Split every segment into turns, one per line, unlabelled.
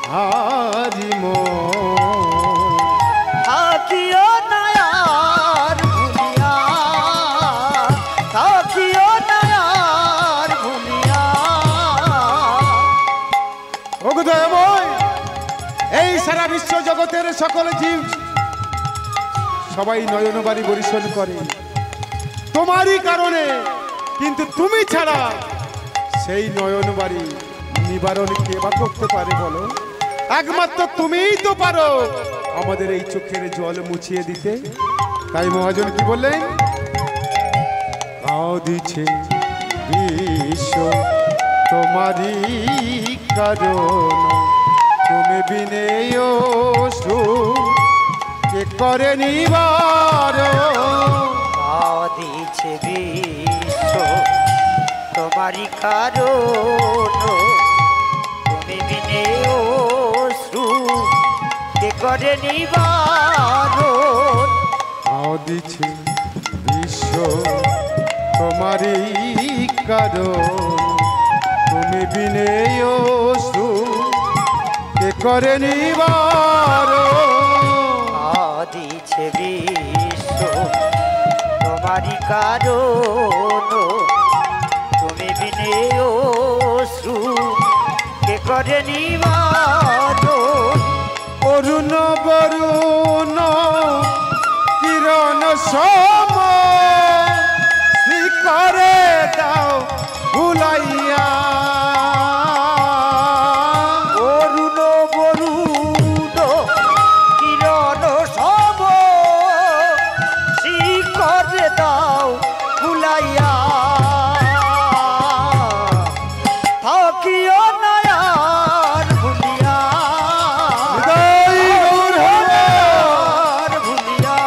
হারি
থাকিও নায়ার ভুলিয়া, থাকিও নায়ার ভুলিয়া।
ওগো দয়াময়, এই সারা বিশ্ব জগতের সকল জীব সবাই নয়নবাড়ি বরিশন করে তোমারই কারণে, কিন্তু তুমি ছাড়া সেই নয়নবাড়ি নিবারণ কে বা করতে পারে বলো? একমাত্র তুমিই তো পারো আমাদের এই চোখের জল মুছিয়ে দিতে। তাই মহাজন কি বললেন? কাঁদিছে বিশ্ব তোমারই কারণ, তুমি বিনে অশ্রু কে করে নিবারণ।
কাঁদিছে বিশ্ব তোমারই কারণ, তুমি বিনে অশ্রু কে করে নিবারণ।
কাঁদিছে বিশ্ব তোমারই কারণ, তুমি বিনে অশ্রু কে করে নিবারণ।
কাঁদিছে বিশ্ব তোমারই কারণ, তুমি বিনে অশ্রু কে করে নিবারণ।
অরুণ বরুণ কিরণ সম করে দাও ভুলাইয়া।
অরুণ বরুণ কিরণ সম করে দাও ভুলাইয়া। থাকিও নায়ার ভুলিয়া, ভুলিয়া।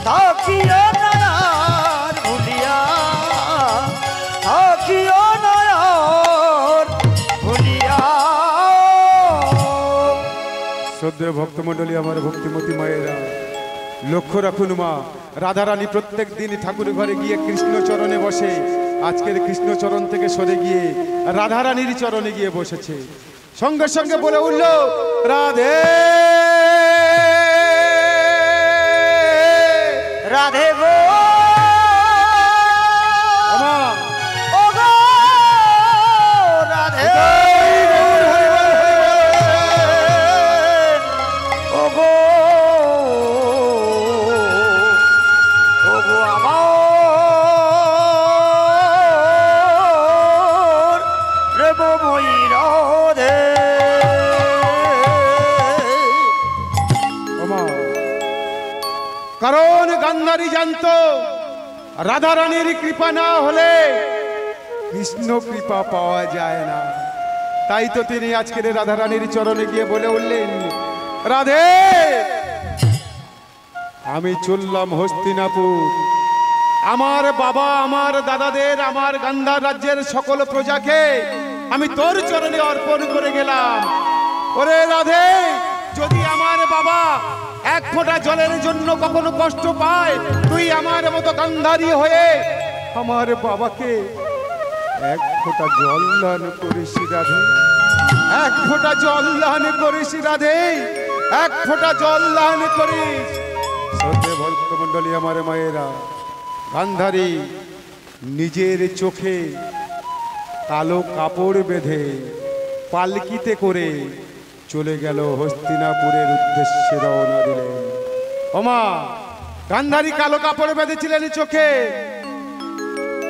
থাকিও নায়ার ভুলিয়া, থাকিও নায়ার ভুলিয়া।
শ্রদ্ধেয় ভক্তমণ্ডলী, আমার ভক্তিমতী মায়েরা, লক্ষ্য রাখুন মা রাধারানী প্রত্যেক দিন ঠাকুর ঘরে গিয়ে কৃষ্ণ চরণে বসে। আজকের কৃষ্ণ চরণ থেকে সরে গিয়ে রাধারানীর চরণে গিয়ে বসেছে। সঙ্গে সঙ্গে বলে উঠল, রাধে
রাধে গো
আমা
ও গো রাধে ও গো, ও গো আমার প্রেমময়ী রাধে।
কারণ গান্ধারী জানতো রাধারানীর কৃপা না হলে কৃষ্ণ কৃপা পাওয়া যায় না। তাই তো তিনি আজকের রাধারানীর চরণে গিয়ে বলে উঠলেন, রাধে আমি চললাম হস্তিনাপুর, আমার বাবা আমার দাদাদের আমার গান্ধার রাজ্যের সকল প্রজাকে আমি তোর চরণে অর্পণ করে গেলাম। ওরে রাধে, যদি আমার বাবা এক ফোঁটা জলের জন্য কখনো কষ্ট পায়, তুই আমার মতো গান্ধারী হয়ে আমার বাবাকে এক ফোঁটা জল দান করিস রাধে, এক ফোঁটা জল দান করিস রাধে, এক ফোঁটা জল দান করিস। শ্রদ্ধেয় ভক্তমণ্ডলী, আমার মায়েরা, গান্ধারী নিজের চোখে কালো কাপড় বেঁধে পালকিতে করে চলে গেল হস্তিনাপুরের উদ্দেশ্যে রওনা দিলেন। ওমা, গান্ধারী কালো কাপড় বেঁধেছিলেন চোখে,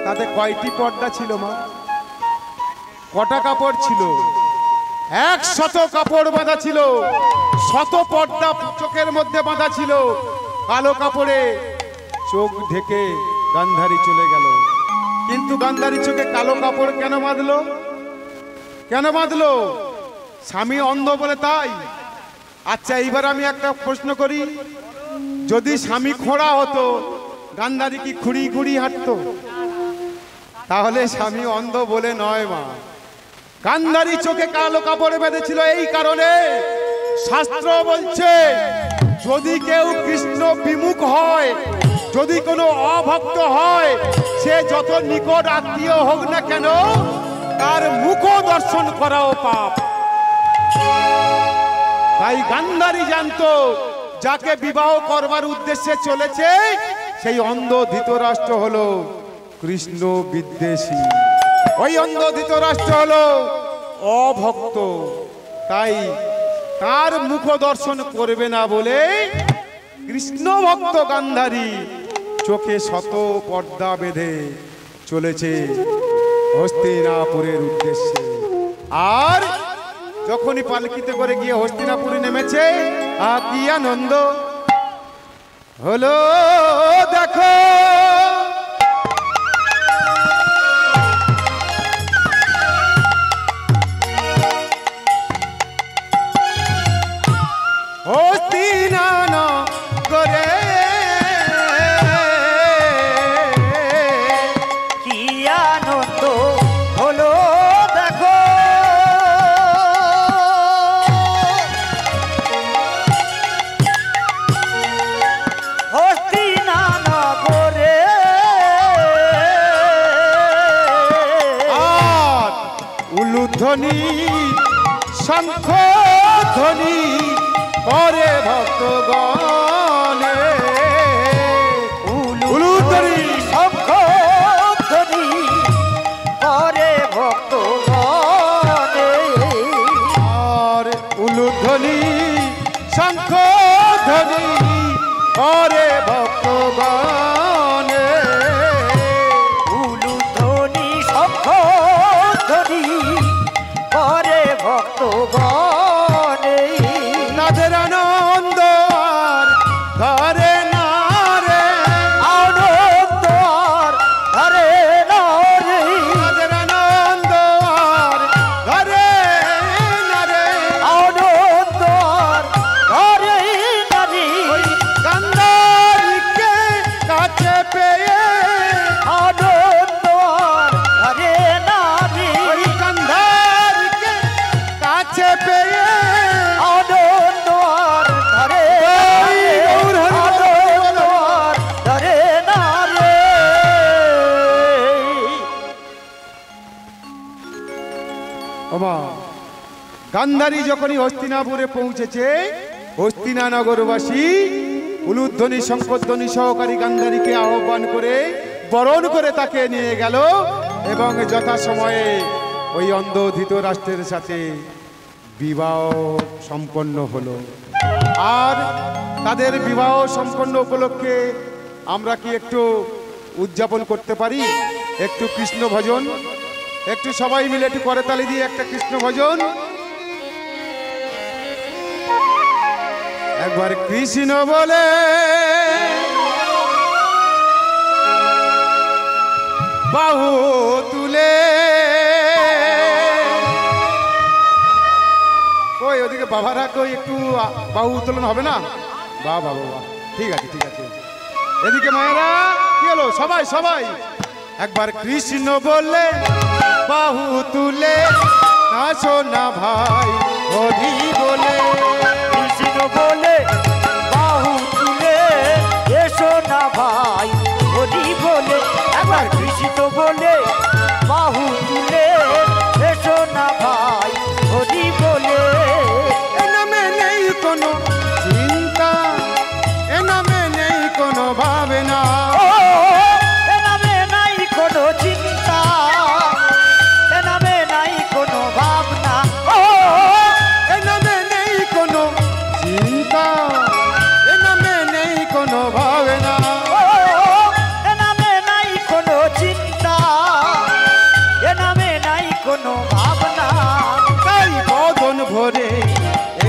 তাতে কয়টি পর্দা ছিল মা? কটা কাপড় ছিল? 100 কাপড় বাঁধা ছিল, 100 পর্দা চোখের মধ্যে বাঁধা ছিল। কালো কাপড়ে চোখ ঢেকে গান্ধারী চলে গেল। কিন্তু গান্ধারী চোখে কালো কাপড় কেন বাঁধলো? কেন বাঁধলো? স্বামী অন্ধ বলে তাই? আচ্ছা, এইবার আমি একটা প্রশ্ন করি, যদি স্বামী খোঁড়া হতো, গান্ধারী কি খুঁড়ি খুঁড়ি হাঁটতো? তাহলে স্বামী অন্ধ বলে নয় মা। গান্ধারী চোখে কালো কাপড়ে বেঁধেছিল এই কারণে, শাস্ত্র বলছে যদি কেউ কৃষ্ণ বিমুখ হয়, যদি কোনো অভক্ত হয়, সে যত নিকট আত্মীয় হোক না কেন, তার মুখ দর্শন করাও পাপ। তাই গান্ধারী জানতো যাকে বিবাহ করবার উদ্দেশ্যে চলেছে সেই অন্ধ ধৃতরাষ্ট্র হলো কৃষ্ণ বিদ্বেষী। ওই অন্ধ ধৃতরাষ্ট্র হলো অভক্ত, তাই তার মুখ দর্শন করবে না বলে কৃষ্ণ ভক্ত গান্ধারী চোখে শত পর্দা বেঁধে চলেছে হস্তিনাপুরের উদ্দেশ্যে। আর যখনই পালকিতে করে গিয়ে হস্তিনাপুরে নেমেছে, কি আনন্দ হলো দেখো। হস্তিনানগরে
কি আনন্দ হলো দেখো। হস্তিনানগরে
আর উলুধ্বনি শঙ্খ ধ্বনি করে ভক্তগণে। উলুধ্বনি
শঙ্খ ধ্বনি করে ভক্তগণে।
আর উলুধ্বনি শঙ্খ ধ্বনি করে ভক্তগণে।
উলুধ্বনি শঙ্খ ধ্বনি করে ভক্তগণে।
তাদের আনন্দ আর ধরে না রে,
আনন্দ আর ধরে না রে।
তাদের আনন্দ আর ধরে না রে।
আনন্দ আর ধরে না রে।
গান্ধারীকে কাছে পেয়ে,
আনন্দ আর ধরে না রে।
ওই গান্ধারীকে কাছে পেয়ে
আনন্দ আর ধরে না রে। আনন্দ আর ধরে না রে।
ওমা গান্ধারী যখনই হস্তিনাপুরে পৌঁছেছে, হস্তিনানগরবাসী উলুধ্বনি শঙ্খধ্বনি সহকারী গান্ধারীকে আহ্বান করে বরণ করে তাকে নিয়ে গেল এবং যথাসময়ে ওই অন্ধ ধৃতরাষ্ট্রের সাথে বিবাহ সম্পন্ন হলো। আর তাদের বিবাহ সম্পন্ন উপলক্ষে আমরা কি একটু উদযাপন করতে পারি? একটু কৃষ্ণ ভজন, একটু সবাই মিলে একটু করতালি দিয়ে একটা কৃষ্ণ ভজন। একবার কৃষ্ণ বলে বাহু তুলে, কই ওদিকে বাবারা কই একটু বাহু উত্তোলন হবে না? বাহ বাহ বাহ, ঠিক আছে ঠিক আছে। এদিকে মায়েরা কি হলো, সবাই সবাই একবার কৃষ্ণ বললে বাহু তুলে নাচো না ভাই হরি বলে।
কৃষ্ণ বলে বাহু তুলে এসো না ভাই হরি বলে। একবার কৃষ্ণ বলে বাহু তুলে এসো না ভাই হরি বলে।
এ নামে নেই কোনো চিন্তা, এ নামে নেই কোনো ভাবনা।
ও এ নামে নাই কোনো চিন্তা, এ নামে নাই কোনো ভাবনা। ও
এ নামে নেই কোনো চিন্তা, এ নামে নেই কোনো ভাবনা।
এ নামে নাই কোনো চিন্তা, এ নামে নাই কোনো ভাবনা।
তাই বদন ভরে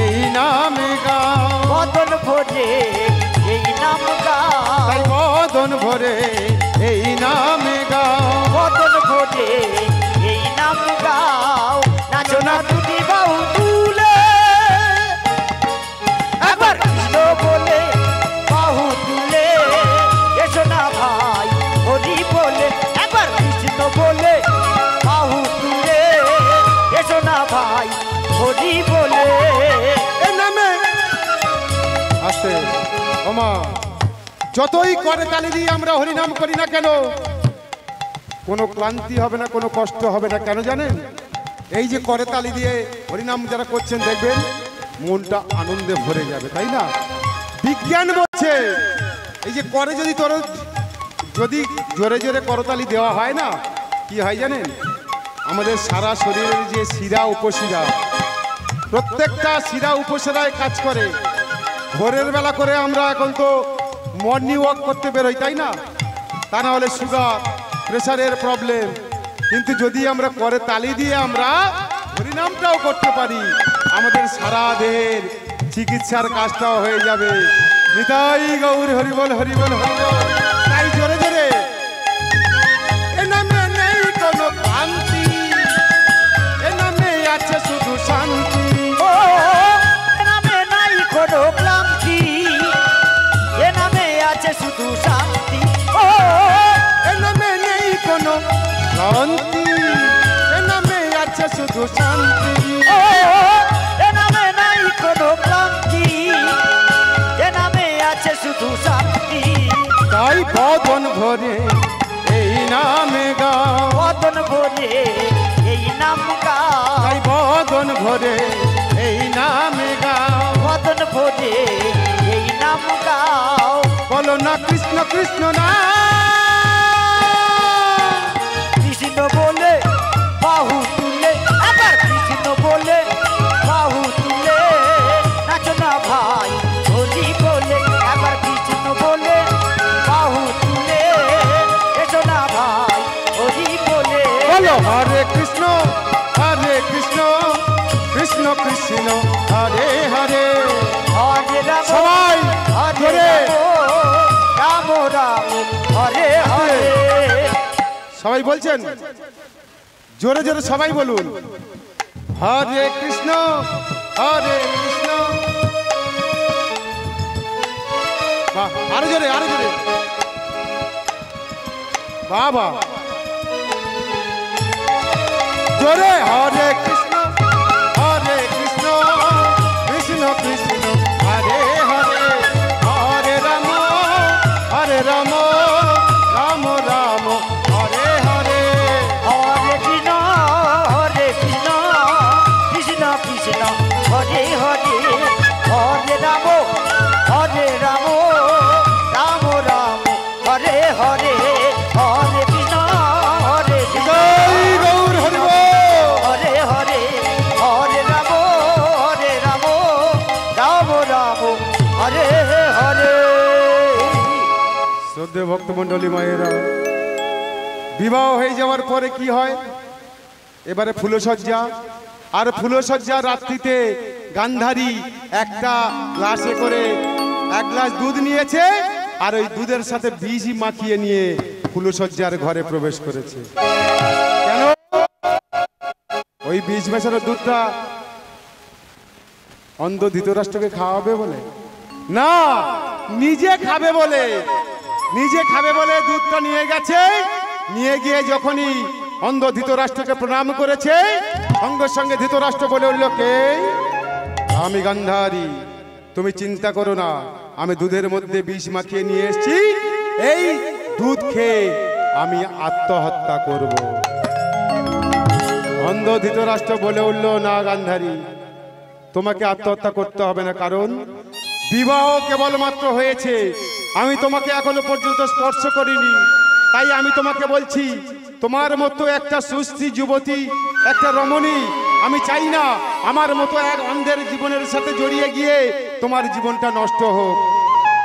এই নামে গাও,
বদন ভরে এই নাম গাও।
তাই বদন ভরে এই নামে গাও।
বদন ভরে এই নাম গাও। নাচো না তুমি বাহু তুলে। একবার কৃষ্ণ বলে বাহু তুলে এসো না ভাই হরি বলে। একবার কৃষ্ণ বলে বাহু তুলে এসো না ভাই হরি বলে।
এ নামে আস্তে ওমা, যতই করে তালি দিয়ে আমরা হরিনাম করি না কেন, কোনো ক্লান্তি হবে না, কোনো কষ্ট হবে না। কেন জানেন? এই যে করে তালি দিয়ে হরিনাম যারা করছেন দেখবেন মনটা আনন্দে ভরে যাবে, তাই না? বিজ্ঞান বলছে এই যে করে যদি যদি জোরে জোরে করতালি দেওয়া হয় না, কি হয় জানেন? আমাদের সারা শরীরের যে শিরা উপশিরা, প্রত্যেকটা শিরা উপশিরায় কাজ করে। ভোরের বেলা করে আমরা এখন তো মর্নিং ওয়াক করতে বেরোই, তাই না? তা না হলে সুগার প্রেশারের প্রবলেম। কিন্তু যদি আমরা করে তালি দিয়ে আমরা হরিনামটাও করতে পারি, আমাদের সারা দেহের চিকিৎসার কাজটাও হয়ে যাবে। নিতাই গৌর হরিবল হরিবল হরিবল। তাই জোরে জোরে এ নামে নেই কোনো ক্লান্তি, এ নামে আছে শুধু শান্তি।
ও এ নামে নাই কোনো ক্লান্তি, এ নামে আছে শুধু শান্তি। ও
এ নামে নেই কোনো ক্লান্তি, এ নামে আছে শুধু শান্তি।
ও এ নামে নাই কোনো ক্লান্তি, এ নামে আছে শুধু শান্তি।
তাই বদন ভরে এই নামে গাও,
বদন ভরে এই নাম গাও,
তাই বদন ভরে এই নামে গাও।
বদন ভরে এই নাম গাও।
বলো না কৃষ্ণ কৃষ্ণ না,
কৃষ্ণ বলে বাহু তুলে, আবার কৃষ্ণ বলে বাহু তুলে নাচো না ভাই হরি বলে। আবার কৃষ্ণ বলে বাহু তুলে এসো না ভাই হরি বলে।
বলো হরে কৃষ্ণ কৃষ্ণ কৃষ্ণ হরে হরে।
হরে রাম
সবাই
হরে
জোরে।
রাম রাম হরে হরে।
সবাই বলছেন জোরে জোরে সবাই বলুন হরে কৃষ্ণ কৃষ্ণ। বাহ, আরো জোরে আরো জোরে। বাবা জোরে হরে কৃষ্ণ কৃষ্ণ কৃষ্ণ হরে হরে। হরে রাম রাম রাম হরে হরে।
হরে কৃষ্ণ কৃষ্ণ কৃষ্ণ কৃষ্ণ হরে হরে। হরে রাম রাম রাম হরে হরে। হরে কৃষ্ণ কৃষ্ণ
জয় গৌর হরি বল।
হরে হরে। হরে রাম রাম রাম হরে হরে।
শ্রদ্ধেয় ভক্তমণ্ডলী মায়েরা, বিবাহ হয়ে যাওয়ার পরে কি হয়? এবারে ফুলসজ্জা। আর ফুলসজ্জা রাত্রিতে গান্ধারী একটা গ্লাসে করে 1 গ্লাস দুধ নিয়েছে, আর ওই দুধের সাথে বীজ মাখিয়ে নিয়ে ফুলসজ্জার ঘরে প্রবেশ করেছে। কেন? ওই বীজ মেশানো দুধটা অন্ধ ধৃতরাষ্ট্রকে খাওয়াবে বলে না, নিজে খাবে বলে। নিজে খাবে বলে দুধটা নিয়ে গেছে। নিয়ে গিয়ে যখনই অন্ধ ধৃতরাষ্ট্রকে প্রণাম করেছে, সঙ্গে সঙ্গে ধৃতরাষ্ট্র বলে উঠল, কে? আমি গান্ধারী। তুমি চিন্তা করো না, আমি দুধের মধ্যে বিষ মাখিয়ে নিয়ে এসেছি। এই দুধ খেয়ে আমি আত্মহত্যা করব। অন্ধ ধৃতরাষ্ট্র বলে উঠল, না গান্ধারী, তোমাকে আত্মহত্যা করতে হবে না, কারণ বিবাহ কেবলমাত্র হয়েছে, আমি তোমাকে এখনো পর্যন্ত স্পর্শ করিনি। তাই আমি তোমাকে বলছি, তোমার মতো একটা সুস্থি যুবতী, একটা রমণী আমি চাই না আমার মতো এক অন্ধের জীবনের সাথে জড়িয়ে গিয়ে তোমার জীবনটা নষ্ট হোক।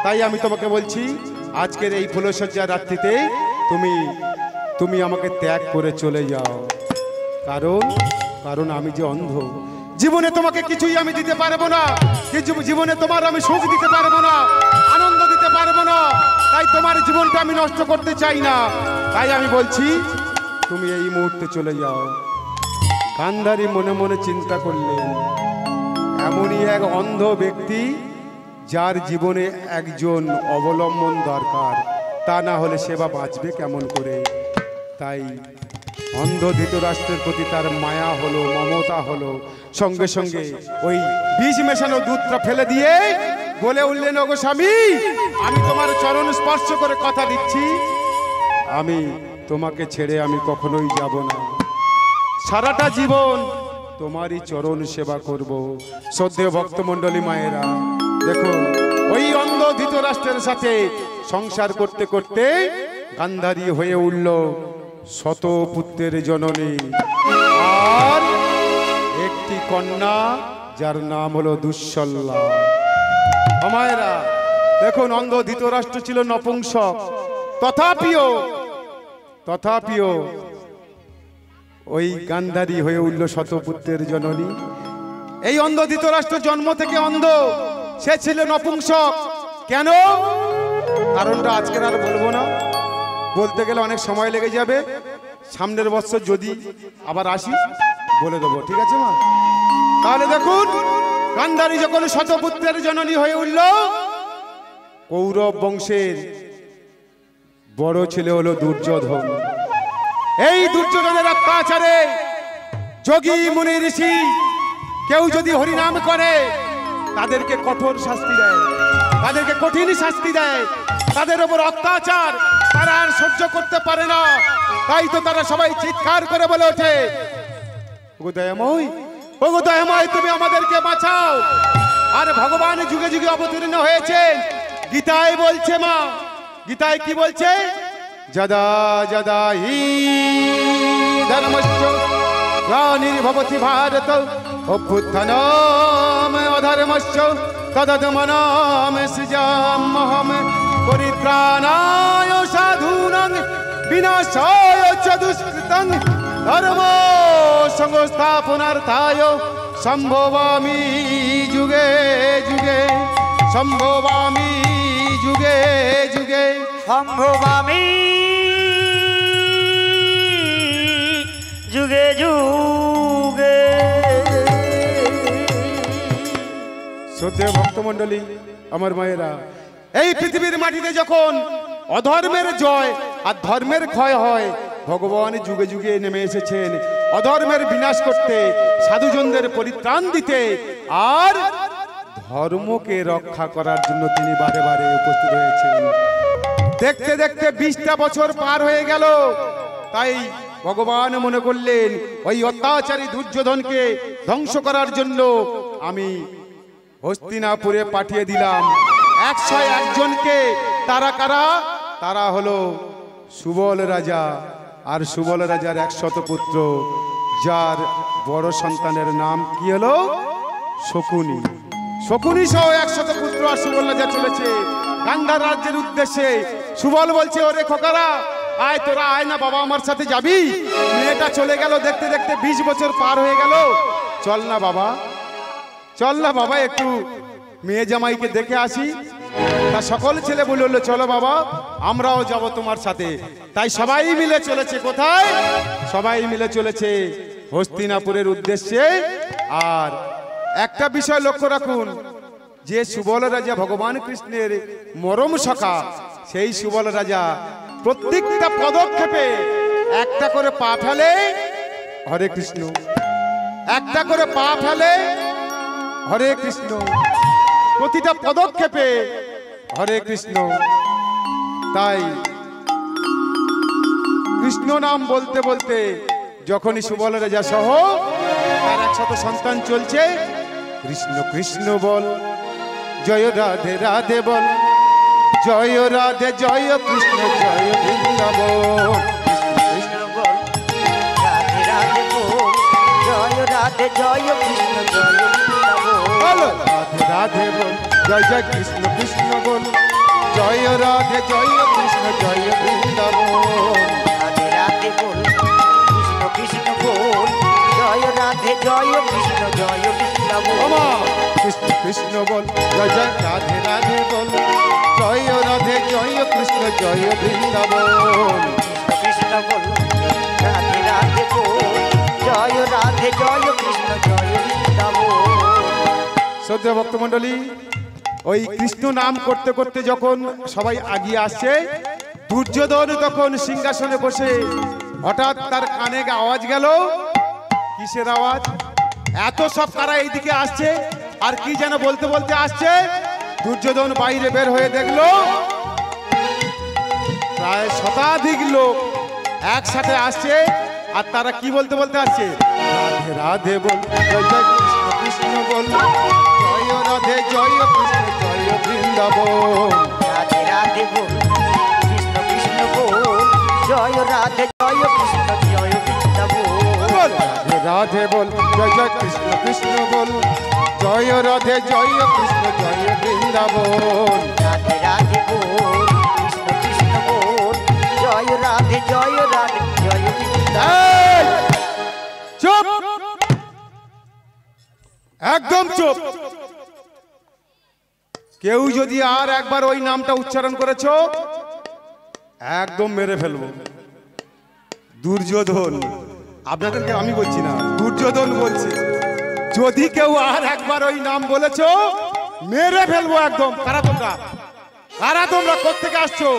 তাই আমি তোমাকে বলছি, আজকের এই ফুলসজ্জার রাত্রিতে তুমি আমাকে ত্যাগ করে চলে যাও। কারণ আমি যে অন্ধ, জীবনে তোমাকে কিছুই আমি দিতে পারবো না। জীবনে তোমার আমি সুখ দিতে পারবো না, আনন্দ দিতে পারবো না। তাই তোমার জীবনটা আমি নষ্ট করতে চাই না। তাই আমি বলছি, তুমি এই মুহূর্তে চলে যাও। গান্ধারী মনে মনে চিন্তা করলেন, এমনই এক অন্ধ ব্যক্তি যার জীবনে একজন অবলম্বন দরকার, তা না হলে সেবা বাঁচবে কেমন করে। তাই অন্ধ ধৃতরাষ্ট্রের প্রতি তার মায়া হলো, মমতা হলো। সঙ্গে সঙ্গে ওই বিষ মেশানো দুধটা ফেলে দিয়ে বলে উঠলেন, ওগো স্বামী, আমি তোমার চরণ স্পর্শ করে কথা দিচ্ছি, আমি তোমাকে ছেড়ে আমি কখনোই যাব না। সারাটা জীবন তোমারই চরণ সেবা করব। শ্রদ্ধেয় ভক্তমণ্ডলী মায়েরা, দেখুন ওই অন্ধ ধৃতরাষ্ট্রের সাথে সংসার করতে করতে গান্ধারী হয়ে উঠল শত পুত্রের জননী, আর একটি কন্যা যার নাম হলো দুঃশলা। মায়েরা দেখুন, অন্ধ ধৃতরাষ্ট্র ছিল নপুংসক, তথাপিও ওই গান্ধারী হয়ে উঠল শতপুত্রের জননী। এই অন্ধ ধৃতরাষ্ট্র জন্ম থেকে অন্ধ, সে ছিল নপুংসক। কেন? কারণটা আজকের আর বলবো না, বলতে গেলে অনেক সময় লেগে যাবে। সামনের বছর যদি আবার আসি বলে দেবো, ঠিক আছে মা? তাহলে দেখুন, গান্ধারী যখন শতপুত্রের জননী হয়ে উঠল, কৌরব বংশের বড় ছেলে হলো দুর্যোধন। এই দুর্যোধনের অত্যাচারে যোগী মুনি ঋষি কেউ যদি হরিনাম করে তাদেরকে কঠোর শাস্তি দেয়, তাদেরকে কঠিন শাস্তি দেয়, তাদের উপর অত্যাচার তারা আর সহ্য করতে পারে না। তাই তো তারা সবাই চিৎকার করে বলে ওঠে, ওগো দয়াময়, ওগো দয়াময়, তুমি আমাদেরকে বাঁচাও। আর ভগবান যুগে যুগে অবতীর্ণ হয়েছেন। গীতায় বলছে মা, গীতায় কি বলছে? যদা যদা হি ধর্মশ্চ গ্লানির্ভবতি ভারত অভ্যুত্থানম অধর্মশ্চ তদাত্মনাম সৃজাম্যহম পরিত্রাণায় সাধূনাং বিনাশায় চ দুষ্কৃতং ধর্ম সংস্থাপনার্থায় সম্ভবামি যুগে যুগে, সম্ভবামি যুগে যুগে,
সম্ভবামি যুগে যুগে।
শ্রদ্ধেয় ভক্তমণ্ডলী, আমার মায়েরা, এই পৃথিবীর মাটিতে যখন অধর্মের জয় আর ধর্মের ক্ষয় হয়, ভগবান যুগে যুগে নেমে এসেছেন অধর্মের বিনাশ করতে, সাধুজনদের পরিত্রাণ দিতে, আর ধর্মকে রক্ষা করার জন্য তিনি বারে বারে উপস্থিত হয়েছেন। দেখতে দেখতে 20টা বছর পার হয়ে গেল। তাই ভগবান মনে করলেন ওই অত্যাচারী দুর্যোধনকে ধ্বংস করার জন্য আমি হস্তিনাপুরে পাঠিয়ে দিলাম 101 জনকে। তারা কারা? তারা হলো সুবল রাজা, আর সুবল রাজার 100 পুত্র, যার বড় সন্তানের নাম কি হলো? শকুনি। শকুনি সহ 100 পুত্র আর সুবল রাজা চলেছে গান্ধার রাজ্যের উদ্দেশ্যে। সুবল বলছে, ওরে খোকারা, আয় তোরা আয় না বাবা, আমার সাথে যাবি? মেয়েটা চলে গেল, দেখতে দেখতে 20 বছর পার হয়ে গেল। চল না বাবা, চল না বাবা, একটু মেয়ে জামাইকে দেখে আসি। তা সকল ছেলে বলল, চলো বাবা, আমরাও যাব তোমার সাথে। তাই সবাই মিলে চলেছে কোথায়? সবাই মিলে চলেছে হস্তিনাপুরের উদ্দেশ্যে। আর একটা বিষয় লক্ষ্য রাখুন, যে সুবল রাজা ভগবান কৃষ্ণের মরম সখা, সেই সুবল রাজা প্রত্যেকটা পদক্ষেপে একটা করে পা ফেলে হরে কৃষ্ণ, একটা করে পা ফেলে হরে কৃষ্ণ, প্রতিটা পদক্ষেপে হরে কৃষ্ণ। তাই কৃষ্ণ নাম বলতে বলতে যখনই সুবল রাজা সহ তার 100 সন্তান চলছে, কৃষ্ণ কৃষ্ণ বল, জয় রাধে রাধে বল, জয় রাধে জয় কৃষ্ণ জয় বৃন্দাবন,
কৃষ্ণ বল, রাধে রাধে বল, জয় রাধে জয় কৃষ্ণ জয় বৃন্দাবন।
বলো রাধে রাধে বল, জয় জয় কৃষ্ণ কৃষ্ণ বল, জয় রাধে জয় কৃষ্ণ জয় বৃন্দাবন।
রাধে রাধে বল, কৃষ্ণ কৃষ্ণ বল, জয় রাধে জয় কৃষ্ণ জয় বৃন্দাবন।
আমা কৃষ্ণ কৃষ্ণ বল, জয় জয় রাধে রাধে বল, জয় রাধে জয় কৃষ্ণ জয় বৃন্দাবন।
কৃষ্ণ বল, রাধে রাধে বল, জয় রাধে জয় কৃষ্ণ জয় বৃন্দাবন।
শ্রদ্ধেয় ভক্তমণ্ডলী, ওই কৃষ্ণ নাম করতে করতে যখন সবাই আগিয়ে আসছে, দুর্যোধন তখন সিংহাসনে বসে হঠাৎ তার কানে আওয়াজ গেল। কিসের আওয়াজ? এত সব কারা এইদিকে আসছে, আর কি যেন বলতে বলতে আসছে। দুর্যোধন বাইরে বের হয়ে দেখলো প্রায় শতাধিক লোক একসাথে আসছে, আর তারা কি বলতে বলতে আসছে, রাধে রাধে বল, জয় জয় কৃষ্ণ কৃষ্ণ বল, জয় রাধে জয় কৃষ্ণ জয় বৃন্দাবন।
রাধে রাধে বল, কৃষ্ণ কৃষ্ণ বল, জয় রাধে জয় কৃষ্ণ জয় বৃন্দাবন।
রাধে রাধে বল, জয় জয় কৃষ্ণ কৃষ্ণ বল, জয় রাধে জয় কৃষ্ণ জয় বৃন্দাবন।
রাধে রাধে বল, কৃষ্ণ কৃষ্ণ বল, জয় রাধে জয় বৃন্দাবন।
এই! চুপ, একদম চুপ। কেউ যদি আর একবার ওই নামটা উচ্চারণ করেছো একদম মেরে ফেলবো। দুর্যোধন, আপনাদেরকে আমি বলছি না, দুর্যোধন বলছে, যদি কেউ আর একবার ওই নাম বলেছো মেরে ফেলবো একদম। কারা তোমরা, কারা তোমরা, কোত্থেকে আসছো?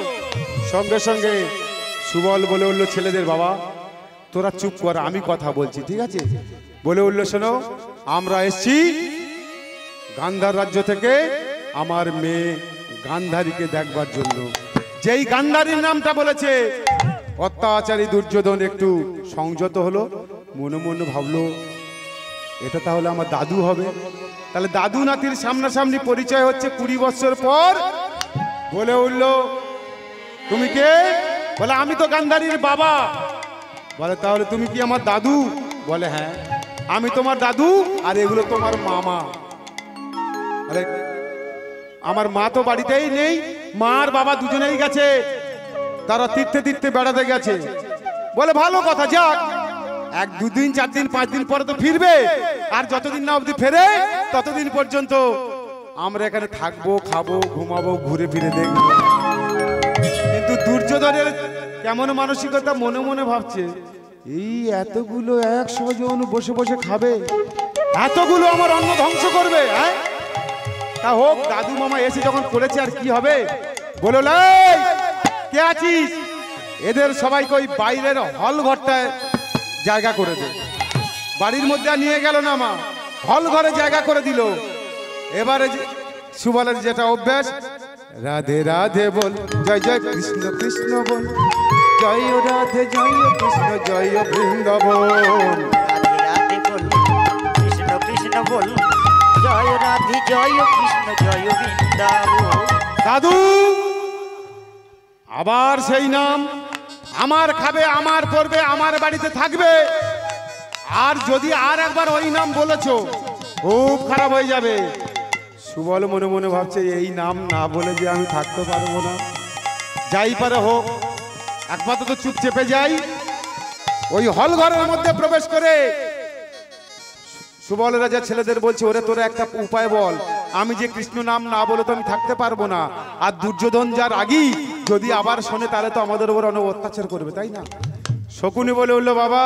সঙ্গে সঙ্গে সুবল বলে উঠলো ছেলেদের, বাবা তোরা চুপ কর, আমি কথা বলছি, ঠিক আছে? বলে উঠলো, শোনো, আমরা এসছি গান্ধার রাজ্য থেকে আমার মেয়ে গান্ধারীকে দেখবার জন্য। যেই গান্ধারীর নামটা বলেছে, অত্যাচারী দুর্যোধন একটু সংযত হলো, মনে মনে ভাবলো এটা তাহলে আমার দাদু হবে। তাহলে দাদু নাতির সামনাসামনি পরিচয় হচ্ছে 20 বছর পর। বলে উঠলো, তুমি কে? বলে আমি তো গান্ধারীর বাবা। বলে তাহলে তুমি কি আমার দাদু? বলে হ্যাঁ, আমি তোমার দাদু আর এগুলো তোমার মামা। আরে আমার মা তো বাড়িতেই নেই, মা আর বাবা দুজনেই গেছে, তারা তীর্থে তীর্থে বেড়াতে গেছে। বলে ভালো কথা, যাক, 1 2 দিন 4 দিন 5 দিন পরে তো ফিরবে, আর যতদিন না অবধি ফেরে ততদিন পর্যন্ত আমরা এখানে থাকবো, খাবো, ঘুমাবো, ঘুরে ফিরে দেখবো। কিন্তু দুর্যোধনের কেমন মানসিকতা, মনে মনে ভাবছে, এই এতগুলো 100 জন বসে বসে খাবে, এতগুলো আমার অন্ন ধ্বংস করবে। হ্যাঁ, তা হোক, দাদু মামা এসে যখন করেছে আর কি হবে। বলো, কে আছিস? এদের সবাইকে ওই বাইরের হল ঘরটায় জায়গা করে দে। বাড়ির মধ্যে আর নিয়ে গেল না মা, হল ঘরে জায়গা করে দিল। এবারে সুবলের যেটা অভ্যাস, রাধে রাধে বল, জয় জয় কৃষ্ণ কৃষ্ণ বল, জয় রাধে জয় কৃষ্ণ জয় বৃন্দাবন।
রাধে রাধে বল, কৃষ্ণ কৃষ্ণ বল, জয় রাধে জয় কৃষ্ণ জয় বৃন্দাবন।
দাদু আবার সেই নাম, আমার খাবে, আমার পড়বে, আমার বাড়িতে থাকবে। আর যদি আর একবার ওই নাম বলেছো খুব খারাপ হয়ে যাবে। সুবল মনে মনে ভাবছে, এই নাম না বলে যে আমি থাকতে পারবো না, যাই পারে হোক, একমাত্র তো চুপ চেপে যাই। ওই হল ঘরের মধ্যে প্রবেশ করে সুবল রাজা ছেলেদের বলছে, ওরে তোরা একটা উপায় বল, আমি যে কৃষ্ণ নাম না বলে তো আমি থাকতে পারবো না। আর দুর্যোধন যার আগেই যদি আবার শোনে তাহলে তো আমাদের উপর অনেক অত্যাচার করবে, তাই না? শকুনি বলে উঠলো, বাবা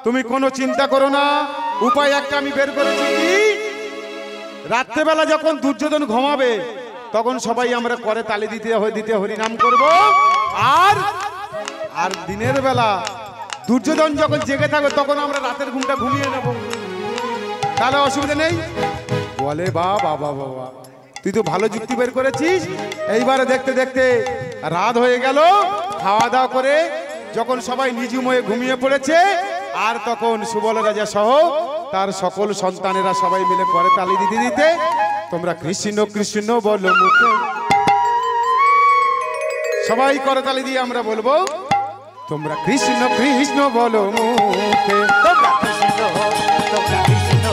তুমি কোনো চিন্তা করো না, উপায় একটা আমি বের করেছি। রাত্রেবেলা যখন দুর্যোধন ঘুমাবে তখন সবাই আমরা করে তালি দিতে হরিনাম করব। আর দিনের বেলা দুর্যোধন যখন জেগে থাকবে তখন আমরা রাতের ঘুমটা ঘুমিয়ে নেব, তাহলে অসুবিধা নেই। বলে, বাবা বাবা, তুই তো ভালো যুক্তি বের করেছিস। এইবারে দেখতে দেখতে রাত হয়ে গেল। খাওয়া দাওয়া করে যখন সবাই নিজুময়ে ঘুমিয়ে পড়েছে, আর তখন সুবল রাজা সহ তার সকল সন্তানেরা সবাই মিলে করে তালি দিতে দিতে, তোমরা কৃষ্ণ কৃষ্ণ বলো মুখে, সবাই করে তালি দিয়ে আমরা বলবো, তোমরা কৃষ্ণ কৃষ্ণ বলো মুখে।
তোমরা কৃষ্ণ, তোমরা কৃষ্ণ,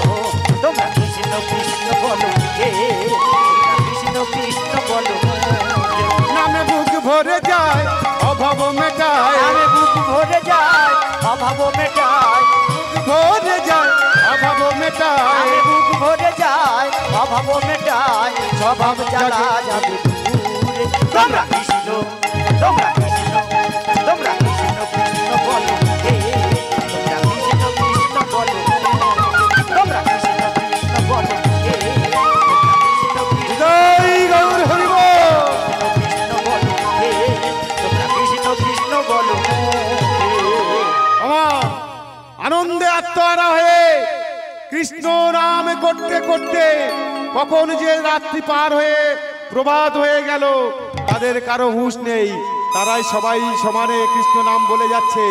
তোমরা কৃষ্ণ কৃষ্ণ বলো হে, তোমরা কৃষ্ণ কৃষ্ণ বলো।
নামে বুক ভরে যায়, অভাব মেটায়,
নামে বুক ভরে যায়, অভাব মেটায়,
ভরে যায়, অভাব মেটায়,
নামে বুক ভরে যায়, অভাব মেটায়, স্বভাব জ্বালা যাবে দূরে। তোমরা কৃষ্ণ, তোমরা কৃষ্ণ, তোমরা কৃষ্ণ কৃষ্ণ বলো হে, তোমরা কৃষ্ণ কৃষ্ণ বলো, তোমরা কৃষ্ণ কৃষ্ণ বলো হে, তোমরা কৃষ্ণ কৃষ্ণ
জয় গৌর হরি বল।
কৃষ্ণ বলো হে, তোমরা কৃষ্ণ কৃষ্ণ বলো হে।
আমার আনন্দে আত্মহারা হয়ে কৃষ্ণ নাম করতে করতে কখন যে রাত্রি পার হয়ে প্রভাত হয়ে গেল তাদের কারো হুঁশ নেই। তারাই সবাই সমানে কৃষ্ণ নাম বলে যাচ্ছে।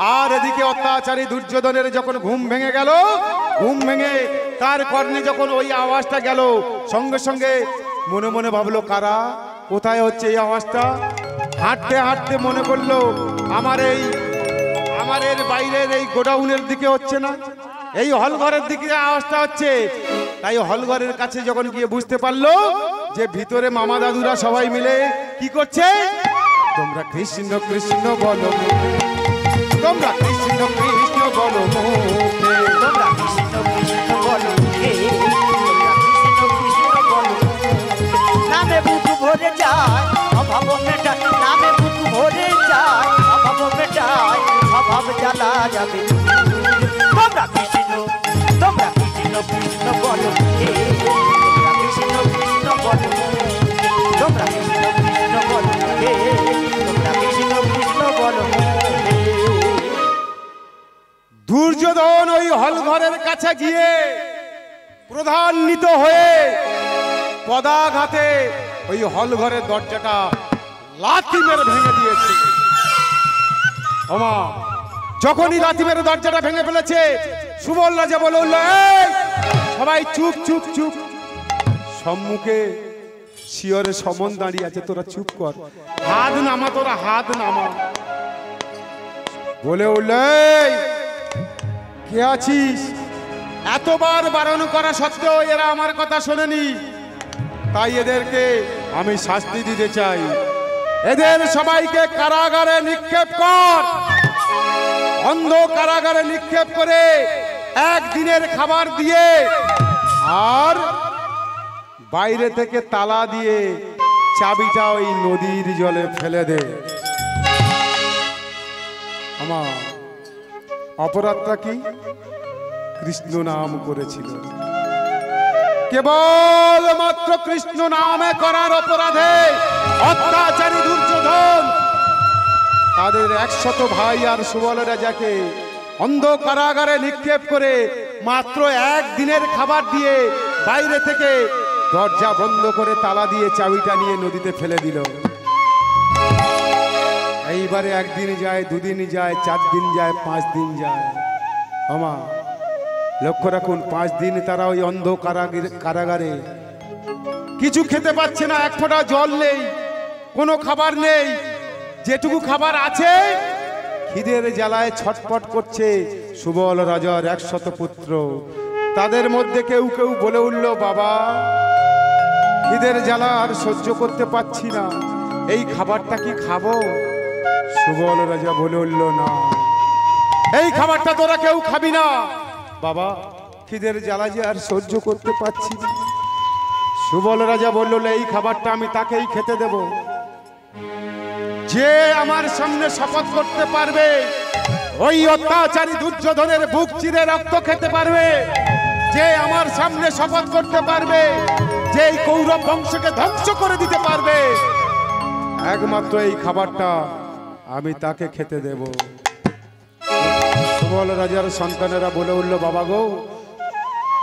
আর এদিকে অত্যাচারী দুর্যোধনের যখন ঘুম ভেঙে গেল, ঘুম ভেঙে তার কর্ণে যখন ওই আওয়াজটা গেল, সঙ্গে সঙ্গে মনে মনে ভাবলো কারা, কোথায় হচ্ছে এই আওয়াজটা। হাঁটতে হাঁটতে মনে করলো আমার এর বাইরের এই গোডাউনের দিকে হচ্ছে না, এই হলঘরের দিকে আওয়াজটা হচ্ছে। তাই হলঘরের কাছে যখন গিয়ে বুঝতে পারলো যে ভিতরে মামা দাদুরা সবাই মিলে কি করছে, তোমরা কৃষ্ণ কৃষ্ণ বলো, তোমরা কৃষ্ণ কৃষ্ণ বলো মুখে,
তোমরা কৃষ্ণ কৃষ্ণ বলো হে, তোমরা কৃষ্ণ কৃষ্ণ বলো। নামে বুক ভরে যায় অভাব মেটায়, নামে বুক ভরে যায় অভাব মেটায়, অভাব জ্বালা যাবে। তোমরা কৃষ্ণ কৃষ্ণ বলো হে, তোমরা কৃষ্ণ কৃষ্ণ বলো, তোমরা কৃষ্ণ কৃষ্ণ বলো হে, তোমরা কৃষ্ণ কৃষ্ণ বলো হে।
দুর্যোধন ওই হলঘরের কাছে গিয়ে প্রধান্বিত হয়ে পদাঘাতে ওই হলঘরের দরজাটা লাথি মেরে ভেঙে দিয়েছে। ওমা, যখনই লাথি মেরে দরজাটা ভেঙে ফেলেছে, সুবল রাজা বলে উঠল, এই সবাই চুপ চুপ চুপ। সম্মুখে শিয়রে সমন দাঁড়িয়ে আছে, তোরা চুপ কর, হাত নামা, তোরা হাত নামা। বলে উঠল, এই কে আছিস? এতবার বারণ করা সত্ত্বেও এরা আমার কথা শোনেনি, তাই এদেরকে আমি শাস্তি দিতে চাই। এদের সবাইকে কারাগারে নিক্ষেপ কর, অন্ধ কারাগারে নিক্ষেপ করে একদিনের খাবার দিয়ে আর বাইরে থেকে তালা দিয়ে চাবিটা ওই নদীর জলে ফেলে দে। আমার অপরাধটা কি? কৃষ্ণ নাম করেছিল, কেবল মাত্র কৃষ্ণ নামে করার অপরাধে অত্যাচারী দুর্যোধন তাদের 100 ভাই আর সুবল রাজাকে অন্ধ কারাগারে নিক্ষেপ করে মাত্র একদিনের খাবার দিয়ে বাইরে থেকে দরজা বন্ধ করে তালা দিয়ে চাবিটা নিয়ে নদীতে ফেলে দিল। এইবারে একদিন যায়, দুদিন যায়, 4 দিন যায়, 5 দিন যায়। আমা লক্ষ্য রাখুন, 5 দিন তারা ওই অন্ধ কারাগারে কিছু খেতে পাচ্ছে না, এক ফোঁটা জল নেই, কোনো খাবার নেই। যেটুকু খাবার আছে খিদের জ্বালায় ছটফট করছে সুবল রাজার 100 পুত্র। তাদের মধ্যে কেউ কেউ বলে উঠল, বাবা খিদের জ্বালা আর সহ্য করতে পারছি না, এই খাবারটা কি খাবো? সুবল রাজা বলে উঠল, না, এই খাবারটা তোরা কেউ খাবি না। বাবা খিদের জ্বালা যে আর সহ্য করতে পারছি না। সুবল রাজা বলল, এই খাবারটা আমি তাকেই খেতে দেব যে আমার সামনে শপথ করতে পারবে ওই অত্যাচারী দুর্যোধনের বুক চিরে রক্ত খেতে পারবে, যে আমার সামনে শপথ করতে পারবে যে এই কৌরব বংশকে ধ্বংস করে দিতে পারবে, একমাত্র এই খাবারটা আমি তাকে খেতে দেব। সুবল রাজার সন্তানেরা বলে উঠল, বাবা গো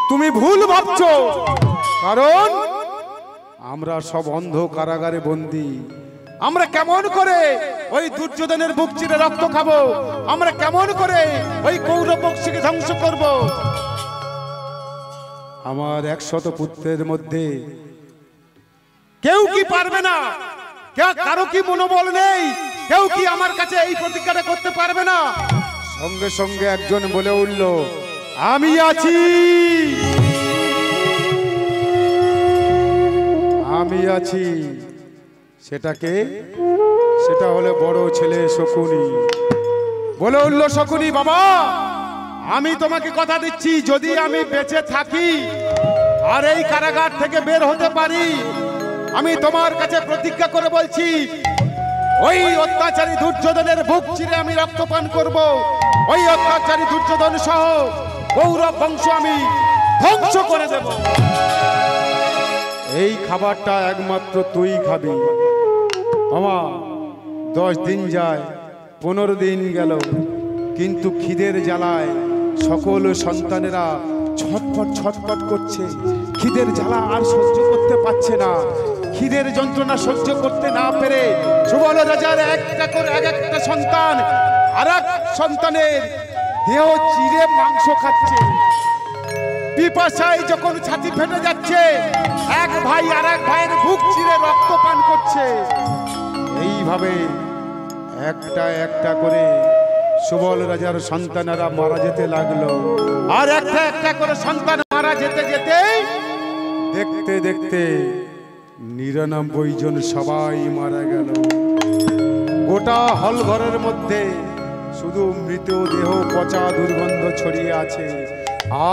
তুমি ভুল ভাবছো, কারণ আমরা সব অন্ধ কারাগারে বন্দী। আমরা কেমন করে ওই দুর্যোধনের বুক চিরে রক্ত খাবো? আমরা কেমন করে ওই কৌরব বংশকে ধ্বংস করব? আমার 100 পুত্রের মধ্যে কেউ কি পারবে না? কারো কি মনোবল নেই? কেউ কি আমার কাছে এই প্রতিজ্ঞাটা করতে পারবে না? সঙ্গে সঙ্গে একজন বলে উঠল, আমি আছি, আমি আছি। সেটাকে সেটা হলো বড় ছেলে শকুনি। বলে উঠল শকুনি, বাবা আমি তোমাকে কথা দিচ্ছি, যদি আমি বেঁচে থাকি আর এই কারাগার থেকে বের হতে পারি, আমি তোমার কাছে প্রতিজ্ঞা করে বলছি, ওই অত্যাচারী দুর্যোধনের বুক চিরে আমি রক্তপান করব। ওই অত্যাচারী দুর্যোধন সহ কৌরব বংশ আমি ধ্বংস করে দেব। এই খাবারটা একমাত্র তুই খাবি। আমা 10 দিন যায়, 15 দিন গেল, কিন্তু খিদের জ্বালায় সকল সন্তানেরা ছটফট ছটফট করছে। খিদের জ্বালা আর সহ্য করতে পারছে না। খিদের যন্ত্রণা সহ্য করতে না পেরে সুবল রাজার একটা করে এক একটা সন্তান আর এক সন্তানের দেহ চিরে মাংস খাচ্ছে। পিপাসায় যখন ছাতি ফেটে যাচ্ছে, এক ভাই আর এক ভাইয়ের বুক চিরে রক্ত পান করছে। এইভাবে একটা একটা করে সুবল রাজার সন্তানেরা মারা যেতে লাগলো। আর একটা একটা করে সন্তান মারা যেতে যেতে দেখতে দেখতে ৯৯ জন সবাই মারা গেল। গোটা হল ঘরের মধ্যে শুধু মৃতদেহ পচা দুর্গন্ধ ছড়িয়ে আছে।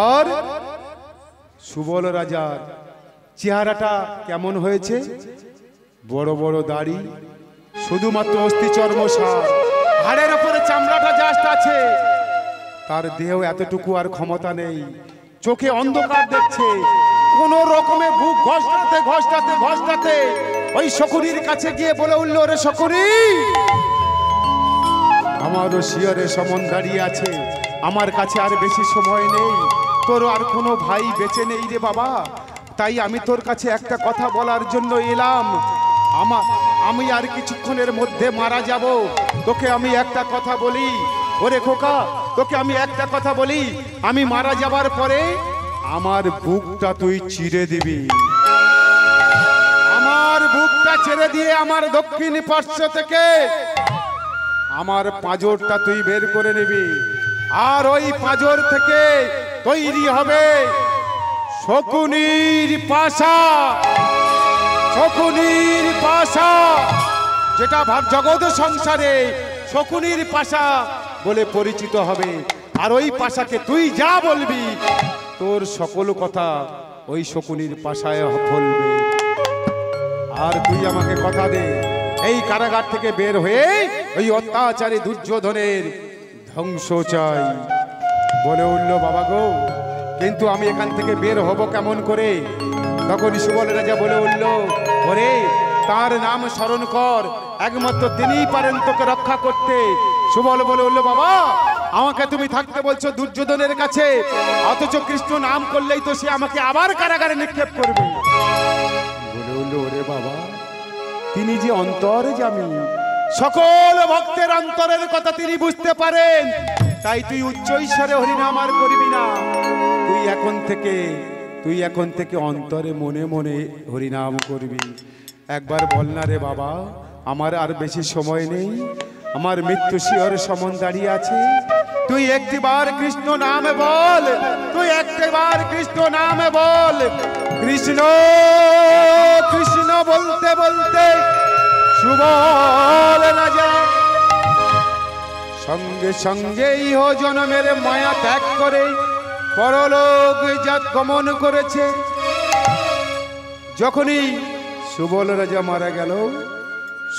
আর সুবল রাজার চেহারাটা কেমন হয়েছে? বড় বড় দাড়ি, শুধুমাত্র অস্থি চর্ম সার, হাড়ের ওপরে চামড়াটা জাস্ট আছে। তার দেহ এতটুকু আর ক্ষমতা নেই, চোখে অন্ধকার দেখছে। কোন রকমে বুক ঘষটাতে ঘষটাতে ঘষটাতে ওই শকুনির কাছে গিয়ে বলে উঠল, রে শকুনি, আমারও শিয়রে সমন দাঁড়িয়ে আছে, আমার কাছে আর বেশি সময় নেই, তোর আর কোনো ভাই বেঁচে নেই রে বাবা, তাই আমি তোর কাছে একটা কথা বলার জন্য এলাম। আমি আর কিছুক্ষণের মধ্যে মারা যাব, তোকে আমি একটা কথা বলি, ওরে খোকা, তোকে আমি একটা কথা বলি, আমি মারা যাবার পরে আমার বুকটা তুই চিরে দিবি। আমার বুকটা ছেড়ে দিয়ে আমার দক্ষিণ পার্শ্ব থেকে আমার পাঁজরটা তুই বের করে নিবি। আর ওই পাঁজর থেকে তৈরি হবে শকুনির পাশা। শকুনির পাশা, যেটা জগৎ সংসারে শকুনির পাশা বলে পরিচিত হবে। আর ওই পাশাকে তুই যা বলবি, তোর সকল কথা ওই শকুনির পাশায় বলবে। আর তুই আমাকে কথা দে, এই কারাগার থেকে বের হয়ে ওই অত্যাচারী দুর্যোধনের ধ্বংস চাই। বলে উঠল, বাবা গো, কিন্তু আমি এখান থেকে বের হব কেমন করে? তখন সুবল রাজা বলে উঠল, ওরে, তার নাম স্মরণ কর, একমাত্র তিনিই পারেন তোকে রক্ষা করতে। সুবল বলে উঠল, বাবা, আমাকে তুমি থাকতে বলছো দুর্যোধনের কাছে, অথচ কৃষ্ণ নাম করলেই তো সে আমাকে আবার কারাগারে নিক্ষেপ করবে। বলে উঠল, ওরে বাবা, তিনি যে অন্তর্যামী, সকল ভক্তের অন্তরের কথা তিনি বুঝতে পারেন, তাই তুই উচ্চ ঈশ্বরে হরিনাম আর করবি না। তুই এখন থেকে অন্তরে মনে মনে হরিনাম করবি। একবার বল না রে বাবা, আমার আর বেশি সময় নেই, আমার মৃত্যু শিয়র সমন দাঁড়িয়ে আছে। তুই একটিবার কৃষ্ণ নামে বল, তুই একটিবার কৃষ্ণ নামে বল। কৃষ্ণ কৃষ্ণ বলতে বলতে সুবল রাজা সঙ্গে সঙ্গে ইহ জনমের মায়া ত্যাগ করে পরলোক গমন করেছে। যখনই সুবল রাজা মারা গেল,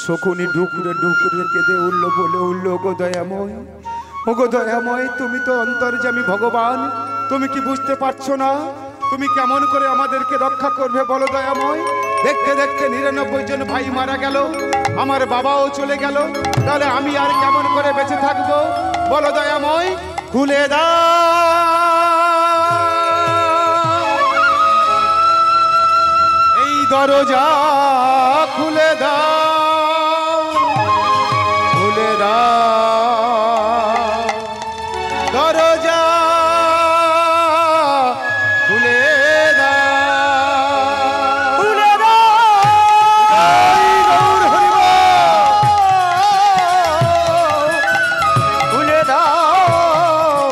শকুনি ডুকরে ডুকরে কেঁদে উঠল, বলে উঠল, ওগো দয়াময়, ওগো দয়াময়, তুমি তো অন্তর্যামী ভগবান, তুমি কি বুঝতে পারছো না? তুমি কেমন করে আমাদেরকে রক্ষা করবে বলো দয়াময়? দেখতে দেখতে ৯৯ জন ভাই মারা গেল, আমার বাবাও চলে গেল, তাহলে আমি আর কেমন করে বেঁচে থাকবো বলো দয়াময়? খুলে দাও এই দরজা, খুলে দাও, খুলে দাও দরজা, খুলে দাও, খুলে দাও,
খুলে দাও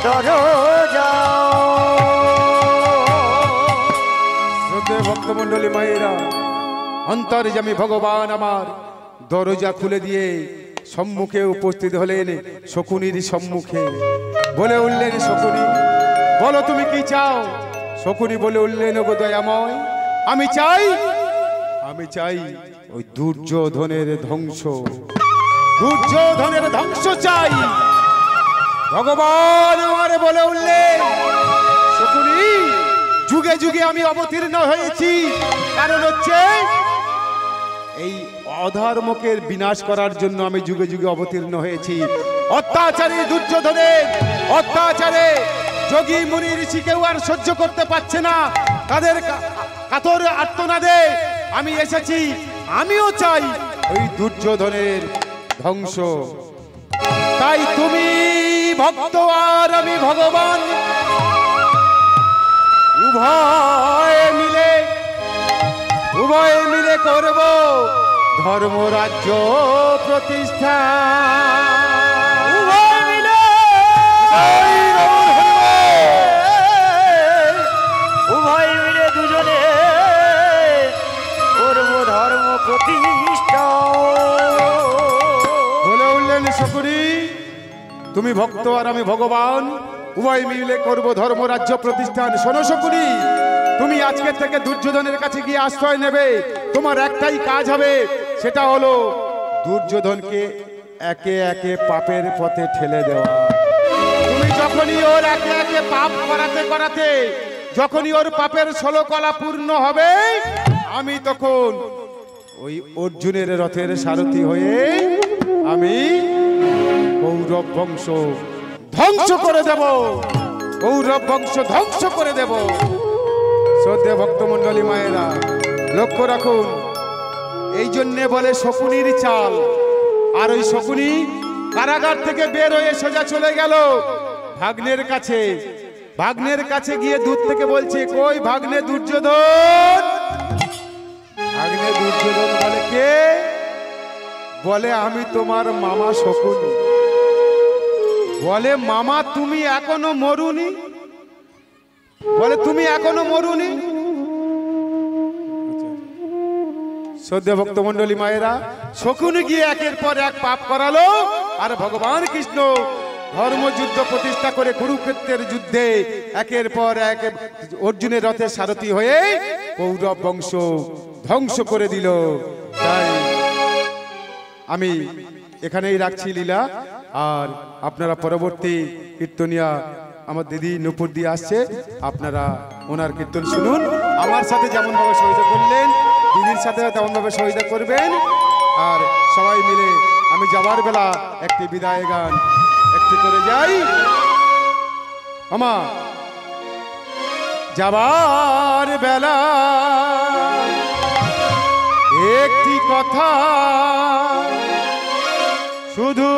দরজা।
শ্রদ্ধেয় ভক্তমণ্ডলী মায়েরা, অন্তর্যামী ভগবান আমার দরজা খুলে দিয়ে সম্মুখে উপস্থিত হলেন, শকুনির সম্মুখে। বলে উঠলেন, শকুনি, বলো তুমি কি চাও? শকুনি বলে উঠলেন, ওগো দয়াময়, আমি চাই ওই দুর্যোধনের ধ্বংস, দুর্যোধনের ধ্বংস চাই। ভগবান আমারে বলে উঠলেন, শকুনি, যুগে যুগে আমি অবতীর্ণ হয়েছি, কারণ হচ্ছে এই অধর্মকে বিনাশ করার জন্য আমি যুগে যুগে অবতীর্ণ হয়েছি। অত্যাচারী দুর্যোধনের অত্যাচারে যোগী মুনি ঋষি কেউ আর সহ্য করতে পারছে না, তাদের কাতর আর্তনাদে আমি এসেছি। আমিও চাই ওই দুর্যোধনের ধ্বংস। তাই তুমি ভক্ত আর আমি ভগবান, উভয়ে মিলে করব ধর্ম রাজ্য প্রতিষ্ঠা।
উভয় মিলে দুজনে করব ধর্ম প্রতিষ্ঠা।
বলে উঠলেন শকুনি, তুমি ভক্ত আর আমি ভগবান, উভয় মিলে করব ধর্ম রাজ্য প্রতিষ্ঠান। শোনো শকুনি, তুমি আজকে থেকে দুর্যোধনের কাছে গিয়ে আশ্রয় নেবে। তোমার একটাই কাজ হবে, সেটা হলো দুর্যোধনকে একে একে পাপের পথে ঠেলে দেওয়া। তুমি যখনই ওর একে একে পাপ করাতে করাতে যখনই ওর পাপের 16 কলা পূর্ণ হবে, আমি তখন ওই অর্জুনের রথের সারথি হয়ে আমি কৌরব বংশ ধ্বংস করে দেব, কৌরব বংশ ধ্বংস করে দেব। শ্রদ্ধেয় ভক্তমণ্ডলী মায়েরা, লক্ষ্য রাখুন, এই জন্যে বলে শকুনির চাল। আর ওই শকুনি কারাগার থেকে বের হয়ে সোজা চলে গেল ভাগ্নের কাছে। ভাগ্নের কাছে গিয়ে দূর থেকে বলছে, কই ভাগ্নে দুর্যোধন? ভাগ্নে দুর্যোধন বলে, কে? বলে, আমি তোমার মামা শকুনি। বলে, মামা তুমি এখনো মরুনি? বলে, তুমি এখনো মরুনি? শ্রদ্ধেয় ভক্তমণ্ডলী মায়েরা, শকুনি গিয়ে একের পর এক পাপ করালো, আর ভগবান কৃষ্ণ ধর্মযুদ্ধ প্রতিষ্ঠা করে কুরুক্ষেত্রের যুদ্ধে একের পর এক অর্জুনের রথের সারথি হয়ে কৌরব বংশ ধ্বংস করে দিল। তাই আমি এখানেই রাখছি লীলা। আর আপনারা পরবর্তী কীর্তনিয়া আমার দিদি নূপুর দিয়ে আসছে, আপনারা ওনার কীর্তন শুনুন। আমার সাথে যেমনভাবে সহযোগিতা করলেন, দিদির সাথে তেমনভাবে সহযোগিতা করবেন। আর সবাই মিলে আমি যাবার বেলা একটি বিদায় গান একটি করে যাই। আমা যাবার বেলা একটি কথা শুধু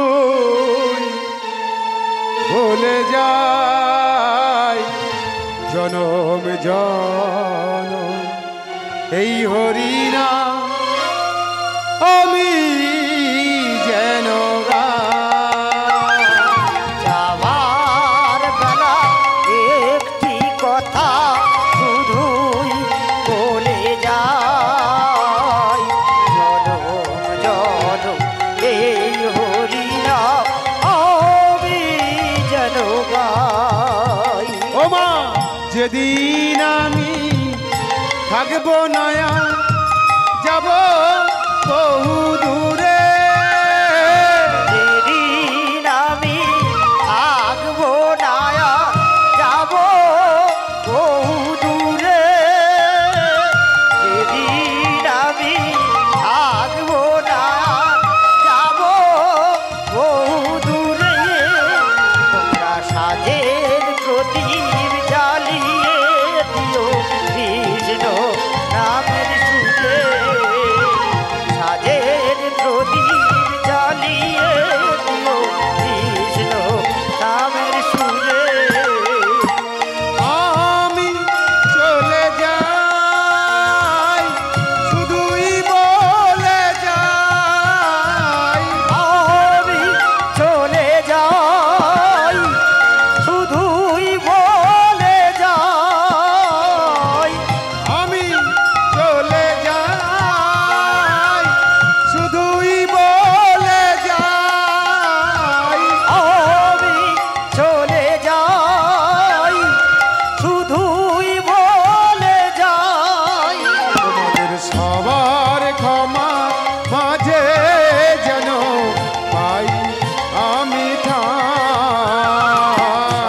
বলে যাই, জনম জনম এই হরিনা আমি যেন
যাবার বেলা একটি কথা শুধুই বলে যাই, জনম জনম এই হরিনাম আমি যেন গাই।
ও মা, যেদিন আমি থাকবো নয়া যাব বহু দূরে,
যেদিন আমি থাকবো না যাব বহু দূরে, যেদিন আমি থাকবো না যাব বহু দূরে, তোমরা সাজের প্রদীপ জ্বালিয়ে দিও কৃষ্ণ নামের সুরে, সাজের প্রদীপ জ্বালিয়ে দিও কৃষ্ণ নামের সুরে।
আমি চলে যাই শুধুই বলে যাই,
আমি চলে যাই শুধুই বলে যাই,
আমি চলে যাই শুধুই বলে যাই,
আমি চলে যাই শুধুই বলে যাই।
তোমাদের সবার ক্ষমা মাঝে যেন পাই আমি ঠাঁই।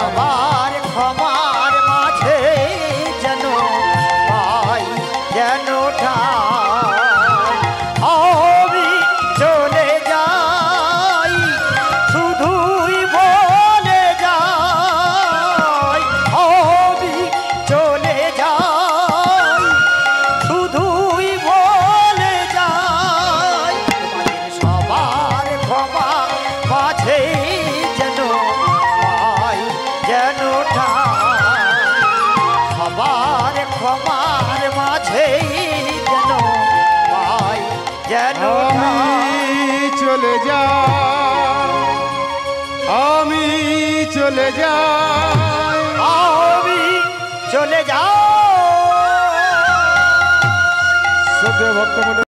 সবার ক্ষমার মাঝে যেন পাই যেন ঠাঁই, আমি চলে যাই শুধুই বলে যাই, আমি চলে যাই শুধুই বলে যাই। তোমাদের সবার ক্ষমা মাঝে কেন
আমি চলে যাই, আমি চলে যাই,
আমি চলে যাও
শ্রদ্ধেয় ভক্তমণ্ডলী।